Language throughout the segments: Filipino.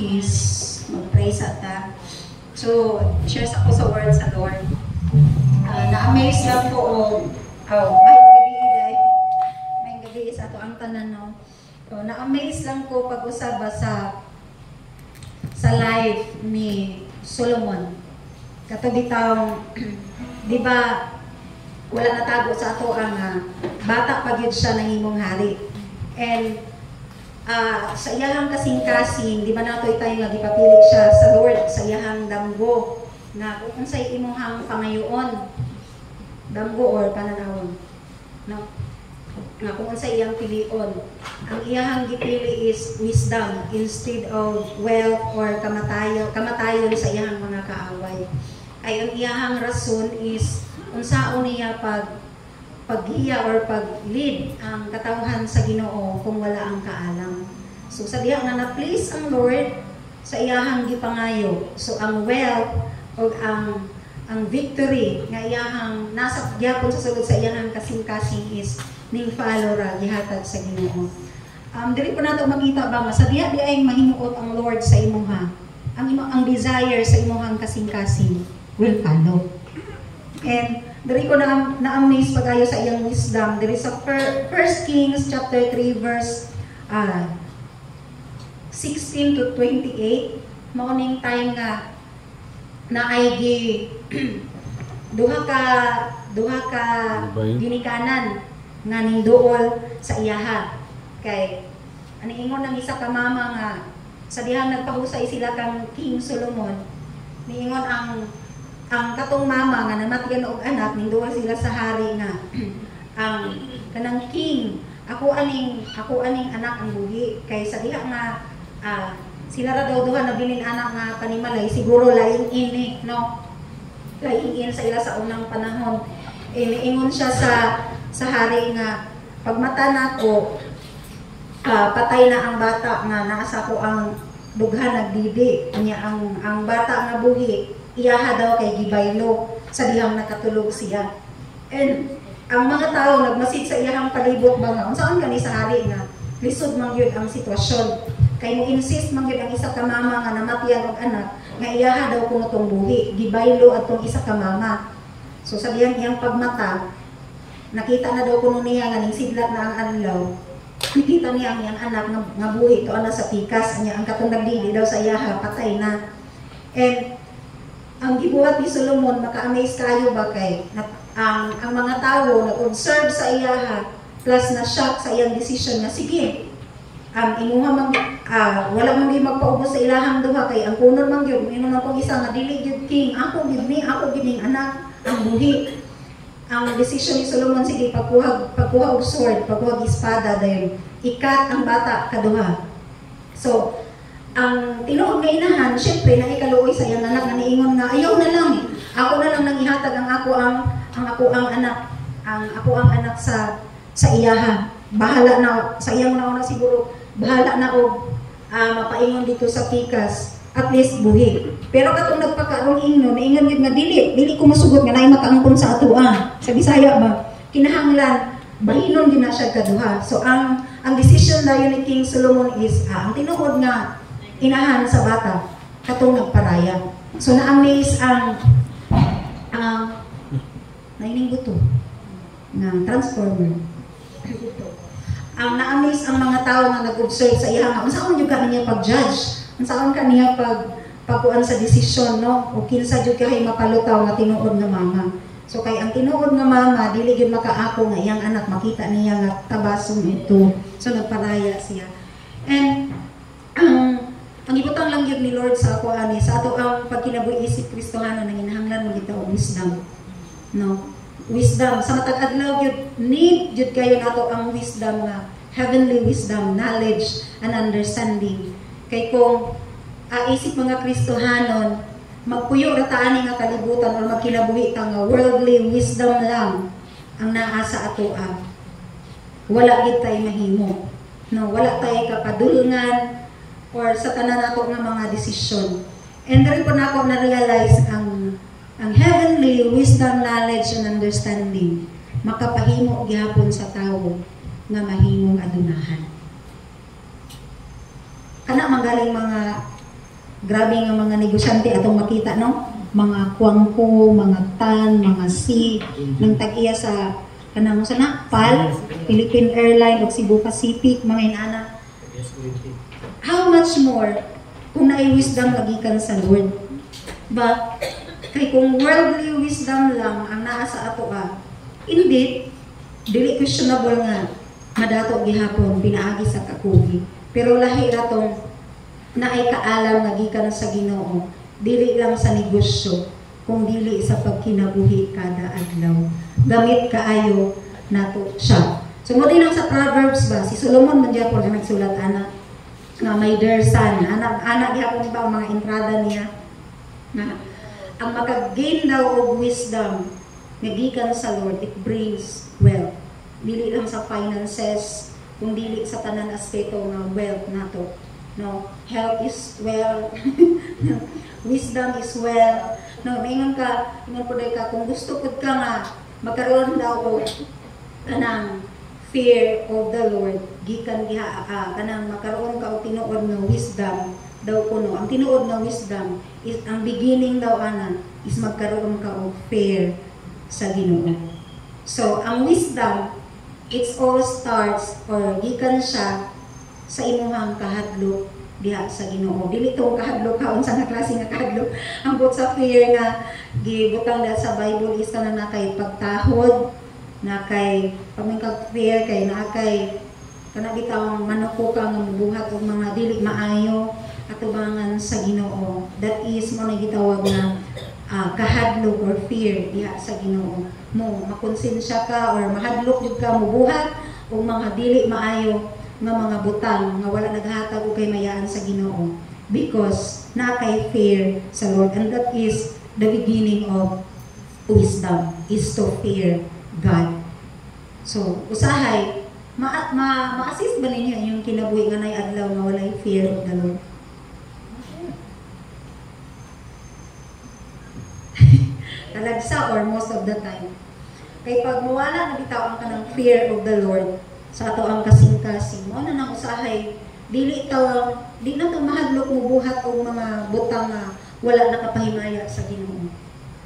is mag-pray sa ta. So, share ako sa word sa Lord. Na-amaze lang ko may gabi sa ato ang tanan, no? So, na-amaze lang ko pag-usaba sa life ni Solomon. Kato bitaw, di ba, wala natago sa ato ang bata pag yun siya nangimong hari. And sa iyahang kasing-kasing, di ba nato tayo nga gipapili siya sa Lord, sa iyahang damgo, na kung sa imuhang pangayoon, damgo or pananawon, no? Nga kung sa iyang pilion, ang iyahang gipili is wisdom instead of wealth or kamatayon sa iyahang mga kaaway. Ay ang iyahang rason is unsaon niya paghiya or pag-lead ang katawhan sa Ginoo kung wala ang kaalam. So sa diha nga na-please ang Lord sa iyahang gipangayo. So ang wealth o ang victory nga iyahang nasa gyapon sa sulod sa iyahang kasing-kasing is ning follow ra gihatag sa Ginoo. Diri po nato makita ba sa diha di ay mahimuot ang Lord sa imuha. Ang desire sa imuhang kasing-kasing will follow. And diri ko na-amaze pagayo sa iyang wisdom. Diri sa 1 Kings chapter 3 verse 16 to 28, morning time nga na ay duha ka ginikanan nga ning duol sa iyaha. Kay ani ingon ng isa ka mama nga sa dihang nagpahusay sila kang King Solomon, niingon ang katong mama nga namatyan og anak ning duwa sila sa hari nga ang kanang king ako aning anak ang buhi kay sa diha nga sila ra daw duha nabilin anak nga panimalay siguro laing ini, no, laing in sa ila sa unang panahon. Niingon siya sa hari nga pagmata nako patay na ang bata nga nasa ko ang dughan nagdidi nya ang bata nga buhi iyaha daw kay gibaylo sa dihang nakatulog siya. And ang mga tao nagmasid sa iyahang palibot ba nga unsaon kani sa hari nga lisod man gyud ang sitwasyon kay mo insist man gyud ang isa ka mama nga namatyan og anak nga iyaha daw kuno tong buhi gibaylo atong isa ka mama. So sa iyang pagmata nakita na daw kuno niya nga ning sidlat na ang adlaw. Nakita niya ang iyang anak nga buhi to ana sa pikas niya ang katong nagdili daw sa iyaha patay na. And ang gibuhat ni Solomon maka-amaze kayo ba kay ang mga tao nag-observe sa iyaha plus na shock sa iyang decision nga sige imuha man wala man gyud magpaubos sa ilahang duha kay ang kunor man gyud ingon na pong isa nga dili gyud king ako gyud ning anak ang buhi. Ang decision ni Solomon sige pagkuha og sword, pagkuha og espada dayon ikat ang bata kaduha. So ang tinuod nga inahan, syempre na ikaluoy sa iyang anak nga niingon nga ayaw na lang. Ako na lang nang ihatag ang ako ang anak sa iyaha. Bahala na sa iyang nauna siguro, bahala na og mapaingon dito sa pikas, at least buhi. Pero katong nagpakaroon ingno, naingon gyud nga dili ko masugot nga naay makaangkon sa atoa. Sa Bisaya ba, kinahanglan bahinon din na siya kaduha. So ang decision dayon ni King Solomon is ang tinuod nga inahan sa bata katong nagparaya. So na-amaze ang naining buto ng transformer. Ang na-amaze ang mga tao nga nag-observe sa iya nga unsaon jud ka niya pag-judge, unsaon ka niya pagkuan sa desisyon, no, o kinsa jud kahay mapalutaw nga tinuod nga mama. So kay ang tinuod nga mama dili gyud makaako nga iyang anak makita niya nga tabason ito. So nagparaya siya. And ang ibutang lang yun ni Lord sa ako sa ato ang pagkinabuhi si Kristohano nang inahanglan mo dito wisdom, no, wisdom sa matag adlaw yun need jud kayo nato ang wisdom nga heavenly wisdom, knowledge and understanding. Kay kung isip mga Kristohanon magpuyo ra ta ani nga kalibutan or magkinabuhi ta nga worldly wisdom lang ang naa sa atoa, wala gid tay mahimo, no, wala tay kapadulngan or sa tanan nato nga mga desisyon. And diri po na ako na-realize ang heavenly wisdom, knowledge, and understanding makapahimo gihapon sa tawo nga mahimong adunahan. Kana magaling mga grabe nga mga negosyante atong makita, no? Mga kuwangko, mga tan, mga sea, nang tag-iya sa kanang sana PAL, Philippine Airlines o Cebu Pacific, mga inana. How much more kung naay wisdom nagikan sa Lord? Ba? Kay kung worldly wisdom lang ang naa sa ato indeed, dili questionable nga madato gihapon pinaagi sa kakugi. Pero lahi ratong naay kaalam nga gikan sa Ginoo, dili lang sa negosyo, kung dili sa pagkinabuhi kada adlaw. Gamit kaayo nato siya. So mo din ang sa Proverbs ba, si Solomon man gyapon ang nagsulat ana nga may dear son, anak gyapon ba ang mga entrada niya nga ang makag-gain daw og wisdom nga gikan sa Lord, it brings wealth. Dili lang sa finances, kung dili sa tanan aspeto nga wealth nato. No, health is wealth. Wisdom is wealth. No, ingon po ka, kung gusto pud ka nga magkaroon daw og kanang fear of the Lord, gikan diha kanang magkaroon ka og tinuod nga wisdom daw kuno. Ang tinuod nga wisdom is ang beginning daw ana is magkaroon ka og fear sa Ginoo. So, ang wisdom, it all starts or gikan siya sa imuhang kahadlok diha sa Ginoo. Dili tong kahadlok kaon sa nga klase nga kahadlok. Ang bot sa fear nga gibutang dahil sa Bible is na kay pagtahod, na kay pamingkag fear, kay na kay kana bitawang manuko ka nga mubuhat og mga dili maayo atubangan sa Ginoo. That is mo na gitawag na kahadlok or fear diha sa Ginoo. Mo makonsensya ka or mahadlok jud ka mubuhat og mga dili maayo nga mga butang nga wala naghatag og kay mayaan sa Ginoo because na kay fear sa Lord, and that is the beginning of wisdom, is to fear God. So usahay ma-assist ba ninyo yung kinabuhi nga nay adlaw nga walay fear of the Lord? Talagsa or most of the time. Kay pag mawala na bitaw ang kanang fear of the Lord sa ato ang kasing-kasing, mo na nang usahay, di na to mahadlok mo buhat og mga butang na wala nakapahimaya sa Ginoo.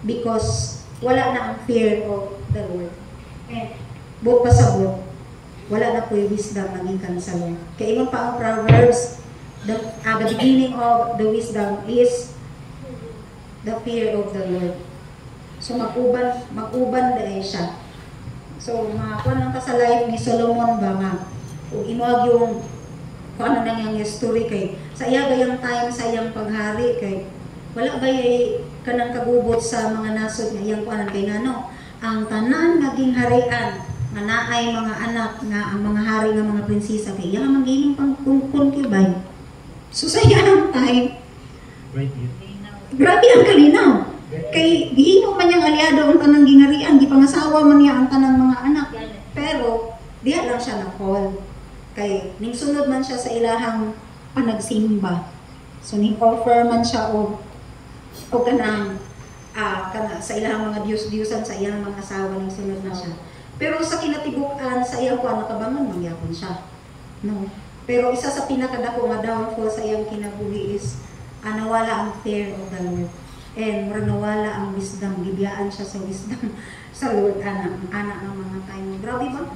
Because wala na ang fear of the Lord. And buot pa sa buot, wala na po yung wisdom magikan sa Lord. Kaya ingon pa ang Proverbs, the beginning of the wisdom is the fear of the Lord. So mag-uban dahil siya. So kuan lang ta sa life ni Solomon ba nga kung imuag yung kung ano nang yung story kay sa iya gayang time sa iyang paghari kay wala gayay kanang kagubot sa mga nasod nga iyang kuanan kay ngano ang tanan naging harian nga naay mga anak nga ang mga hari nga mga prinsesa kay iya magiging pang concubine. So sa iyang time grabe ang kalinaw. Kay gihimo man niyang aliado ang tanang gingharian, gipangasawa man niya ang tanang mga anak. Pero diha lang siya na-call. Kay ning sunod man siya sa ilahang panagsimba. So ning offer man siya og kanang sa ilahang mga Diyos-Diyosan sa iyang mga asawa ning sunod na siya. Pero sa kinatibuk-an sa iyang kuan nakabangon mangyapon siya. No. Pero isa sa pinakadako nga downfall sa iyang kinabuhi is nawala ang fear of the Lord. And nawala ang wisdom, gibiyaan siya sa wisdom sa Lord, anak ng mga time. Grabe ba?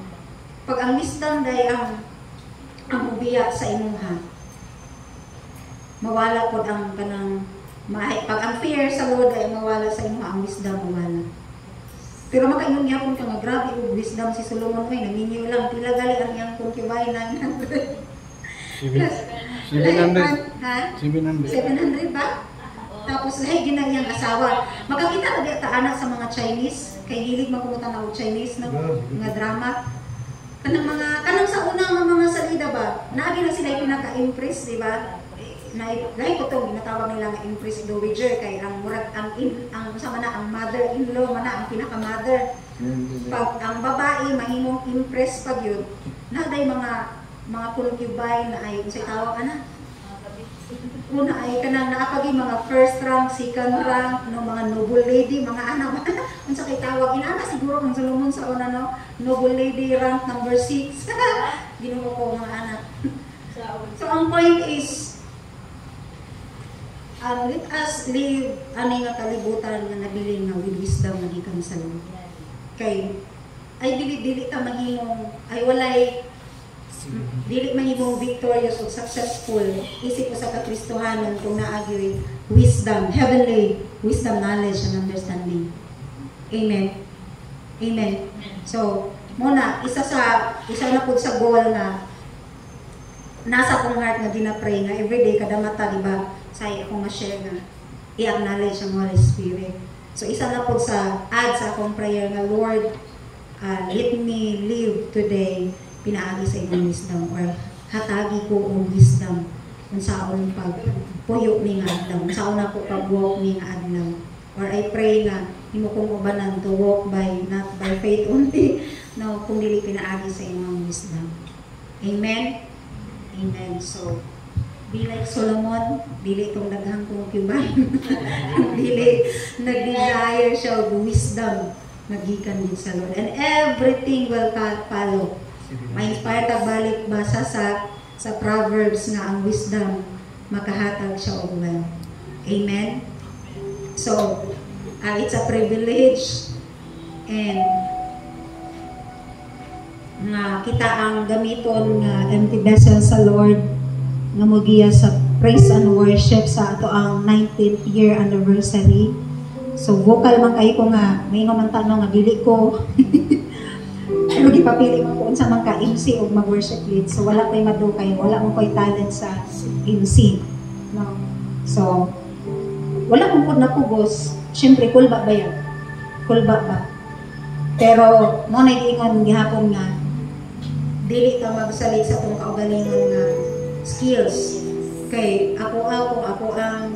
Pag ang wisdom dahil ang ubiya sa imuha, mawala po ang kanang, pag ang fear sa Lord ay mawala sa imuha, ang wisdom mawala. Pero makaingon niya po ka nga, grabe yung wisdom si Solomon, naminyo lang, pila gali ang iyang concubine, 900. 700. Ha? 700 ba? Tapos lahi ginagiyang asawa. Makakita na ta anak sa mga Chinese, kay hilig magkumutan na og Chinese na mga drama. Kanang sa unang mga salida ba, naagi na sila pinaka-impress, di ba? Lahi ko itong ginatawag nila nga impress dowager kay ang murag ang sama na ang mother-in-law man ang pinaka-mother. Pag ang babae mahimong impress pag yun, naday mga concubine na ay unsay tawag ana? Una ay kanang naapagi mga first rank, second rank, no, mga noble lady, mga anak. Unsa kay tawag ina siguro ang Solomon sa una no, noble lady rank number 6. Ginoo ko mga anak. So ang point is let us live ani nga kalibutan nga nabilin nga with wisdom nga gikan sa Lord. Kay ay dili ta mahimong ay walay dili mahimong victorious o successful isip ko sa kakristohanon kung naagyoy wisdom, heavenly wisdom, knowledge and understanding. Amen. Amen. So, muna isa na pud sa goal na nasa akong heart nga ginapray nga everyday kada mata, di ba? Say akong ma-share nga i-acknowledge ang Holy Spirit. So isa na po sa add sa akong prayer nga Lord, let me live today pinaagi sa imong wisdom or hatagi ko ang wisdom kung saan pag puyo ni nga adlaw, kung saan ako pag-walk ni nga adlaw. Or I pray nga himo kong ubanan to walk by not by faith only, no, kung dili pinaagi sa imong wisdom. Amen. Amen. So, be like Solomon, dili itong daghang concubine. Dili, nag-desire siya of wisdom, magikan din sa Lord. And everything will follow. May inspire tagbalik basa sa Proverbs nga ang wisdom, makahatag siya of wealth. Amen? So, it's a privilege and nga kita ang gamiton nga empty vessel sa Lord nga mogiya sa praise and worship sa ato ang 19th year anniversary. So vocal man kayo ko nga may man tanong nga dili ko pero gipapili man ko unsa man ka MC o mag-worship lead. So wala koy madukay, wala mo koy talent sa MC. No. So wala ko pud napugos. Syempre kulba ba yan? Kulba ba? Pero mo na giingon gihapon nga dili ka magsalig sa itong kaugalingon nga skills. Kay ako ang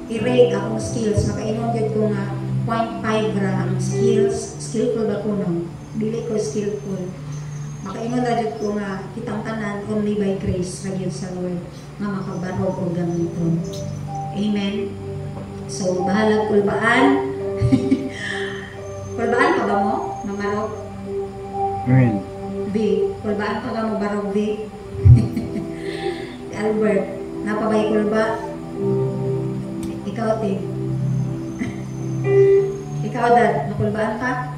i-rate akong skills. Makaingon yun ko nga 0.5 ra ang skills. Skillful ba ko no? Dili ko skillful. Makaingon ra yun ko nga kitang tanan only by grace ra yun sa Lord nga makabarog o gamiton. Amen. So, bahalag kulbaan. Kulbaan pa ba mo? Mamarok? Amen. B. Kulbaan pa ka mo barog B? Albert, napabay kulba? Ikaw, Tim. Ikaw, Dad, nakulbaan pa?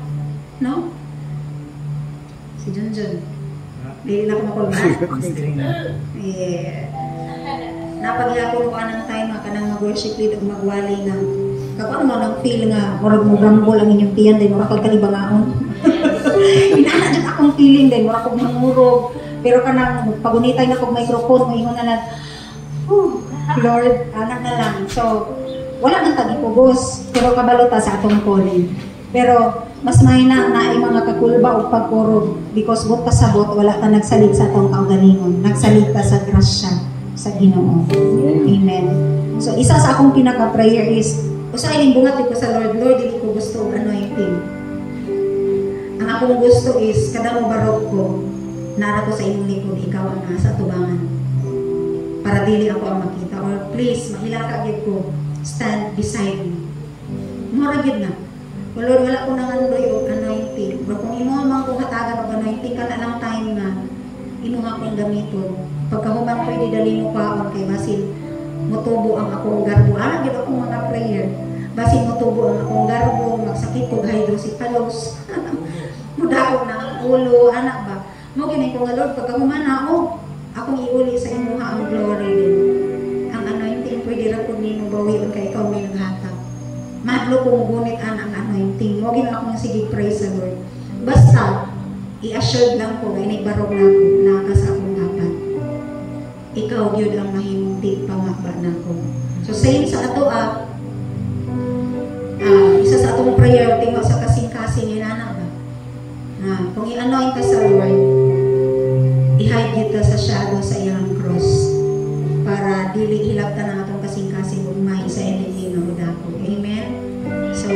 No? Si Junjun. Dili na ko makulbaan? Yeah. Napagyapon ko anang time nga kanang mag-worship lead o magwali na kapag mo nang feel nga murag mo rambol ang inyong tiyan din murag kagkalibangaon. Inana dyan akong feeling din murag kong mangurog pero kanang pagunitay na kong microphone mo ingon na lang Lord, anak na lang. So wala nang tagipugos pero kabalota sa atong calling. Pero mas mahina na ay mga kakulba o pagkurog because bot pasabot wala ta nagsalig sa atong kaugalingon, nagsalig ta sa grasya sa Ginoo. Amen. So isa sa akong pinaka-prayer is usahay bungat ko sa Lord, Lord, hindi ko gusto ang anointing. Ang akong gusto is kada mo barok ko nara ko sa imong likod, ikaw ang nasa tubangan. Para dili ako ang makita or please mahilaka gid ko, stand beside me. Mura gid na. Lord, wala ko nang andoy o anointing. Or kung imo man kung hatagan og anointing ka na lang time nga imo akong gamiton. Pagkahuman pwede dali mo paon kay basin motubo ang akong garbo. Ana gid akong mga prayer. Basin motubo ang akong garbo, magsakit ko hydrocephalus. Mudako na ang ulo, anak ba? Mo gini ko nga Lord pagkahuman na akong iuli sa imong ang glory din. Ang anointing pwede ra pud nimo bawion kay ikaw may naghatag. Madlo kong gunit ang anointing. Mo gini akong sige praise the Lord. Basta i-assured lang ko nga inigbarog na ako na sa akong dapat. Ikaw gyud ang mahimong pamaba nako. So same sa ato isa sa atong prayer tingwa sa kasing-kasing inana ba. Kung i-anoint ka sa Lord, i-hide kita sa shadow sa iyang cross para dili ilabta ng atong kasing-kasing ugmay sa enemy nga hudako. Amen. So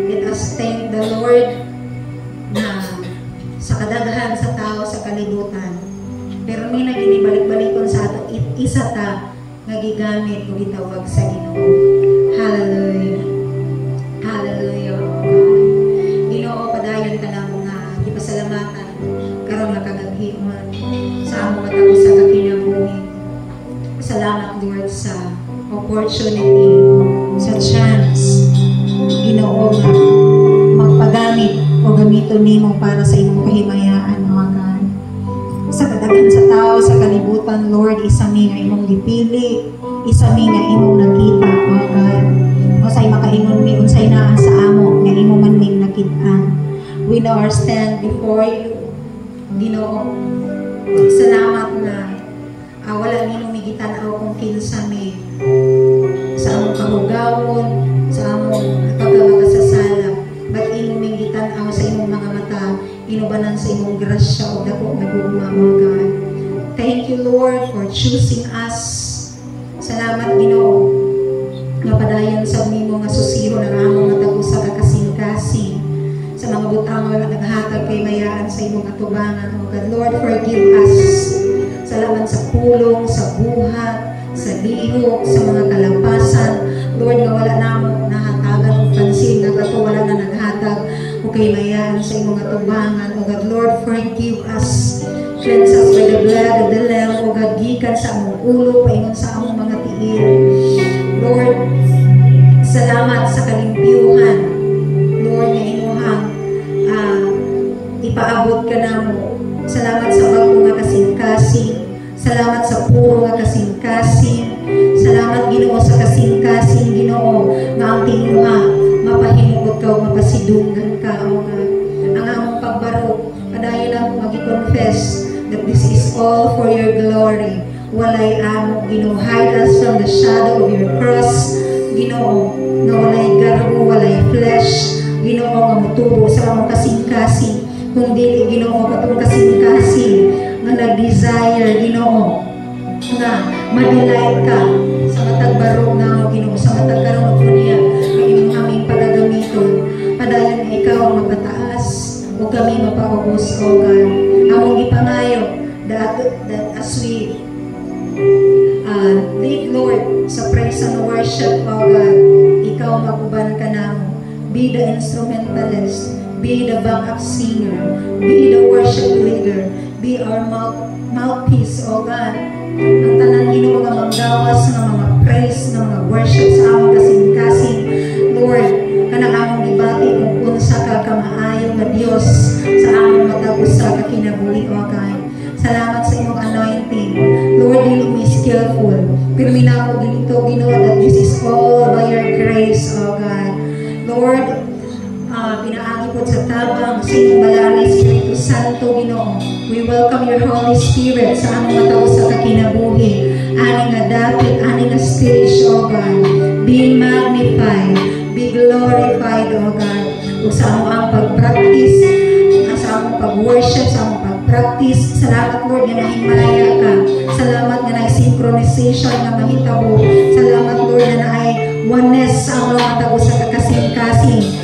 let us thank the Lord na sa kadaghan sa tao sa kalibutan. Pero may naginibalik-balikon sa ato isa ta nga gigamit o gitawag sa Ginoo. Hallelujah. Hallelujah. Ginoo padayon ka na mga gipasalamatan karon nga kagaghimon sa among matapos sa kakinabuhi. Salamat Lord sa opportunity, sa chance, Ginoo nga magpagamit o gamiton nimo para sa imong kahimayaan, O God. Sa kadaghan sa tao sa kalibutan, Lord, isa mi nga imong gipili, isa mi nga imong nakita, O God. Usay makaingon mi unsay naa sa amo nga imo man ming nakit-an. We now stand before you, Ginoo. Salamat na wala nino migitan-aw kung kinsa mi sa among kahugawon, sa among pagkamakasasala, but imo migitan-aw sa imong mga mata, inubanan sa imong grasya o dako nga gugma, O God. Thank you, Lord, for choosing us. Salamat, Ginoo, nga padayon sa nimo nga susiho ng among nga dako sa kakasing-kasing sa mga butang nga naghatag kay mayaan sa imong atubangan, O God. Lord, forgive us. Salamat sa pulong, sa buhat, sa lihok, sa mga kalampasan. Lord, nga wala na mo nahatagan o pansin, nga kato wala na naghatag o kay mayaan sa imong atubangan, O God. Lord, forgive us. Cleanse us by the blood of the Lamb, O God. Gikan sa among ulo, paingon sa among mga tiil. Lord, salamat sa kalimpyuhan. Lord, nga imuhang ipaabot ka na mo. Salamat sa bago nga kasing-kasing. Salamat sa puro nga kasing-kasing. Salamat, Ginoo, sa kasing-kasing, Ginoo, nga ang tinuha, mapahinugot ka o mapasidunggan ka, O God. Ang among pagbarog, padayon na mag-confess that this is all for your glory. Walay amo, Ginoo. Hide us from the shadow of your cross, Ginoo, na walay garbo, walay flesh, Ginoo, nga mutubo sa among kasing-kasing. Kung dili, Ginoo, katong kasing-kasing nga nag-desire, Ginoo, nga ma-delight ka sa matag barog na mo, Ginoo, sa matag karong po niya ang imong aming pagagamiton. Padayon na ikaw ang mapataas o kami mapaubos, O God. Among ipangayo that as we lead, Lord, sa praise and worship, O God, ikaw maguban ka na mo. Be the instrumentalist, be the backup singer, be the worship leader, be our mouthpiece, O God. Ang tanan Ginoo nga maggawas ng mga praise, ng mga worship sa among kasing-kasing, Lord, kanang among gibati kung unsa ka kamaayo nga Dios sa among matag usa ka kinabuhi, O God. Salamat sa imong anointing. Lord, dili mi skillful, pero minako dito, Ginoo, that this is all by your grace, O God. Lord, pinaagi po sa tabang sa inyong Balari Espiritu Santo, Ginoo. We welcome your Holy Spirit sa among matao sa kakinabuhi. Ani nga dapit, ani nga stage, O God. Be magnified, be glorified, O God. Ug sa among ang pag-practice, sa among pag-worship, sa among pag-practice. Salamat, Lord, nga nahimaya ka. Salamat nga na-synchronization nga mahitabo. Salamat, Lord, na naay oneness sa among matao sa kakasing-kasing.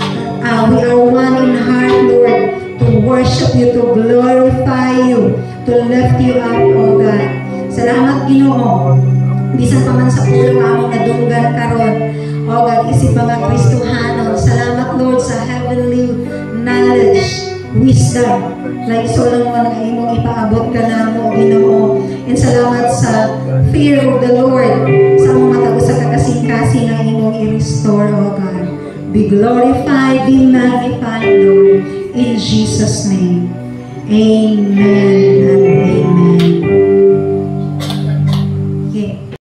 We are one in heart, Lord, to worship you, to glorify you, to lift you up, O God. Salamat, Ginoo. Bisan pa man sa pulong among nadunggan karon, O God, isip mga Kristohanon. Salamat, Lord, sa heavenly knowledge, wisdom, like Solomon nga imong ipaabot ka na mo, Ginoo. And salamat sa fear of the Lord, sa among matabo sa kakasing-kasing nga imong i-restore, O God. Be glorified, be magnified, Lord, in Jesus' name. Amen.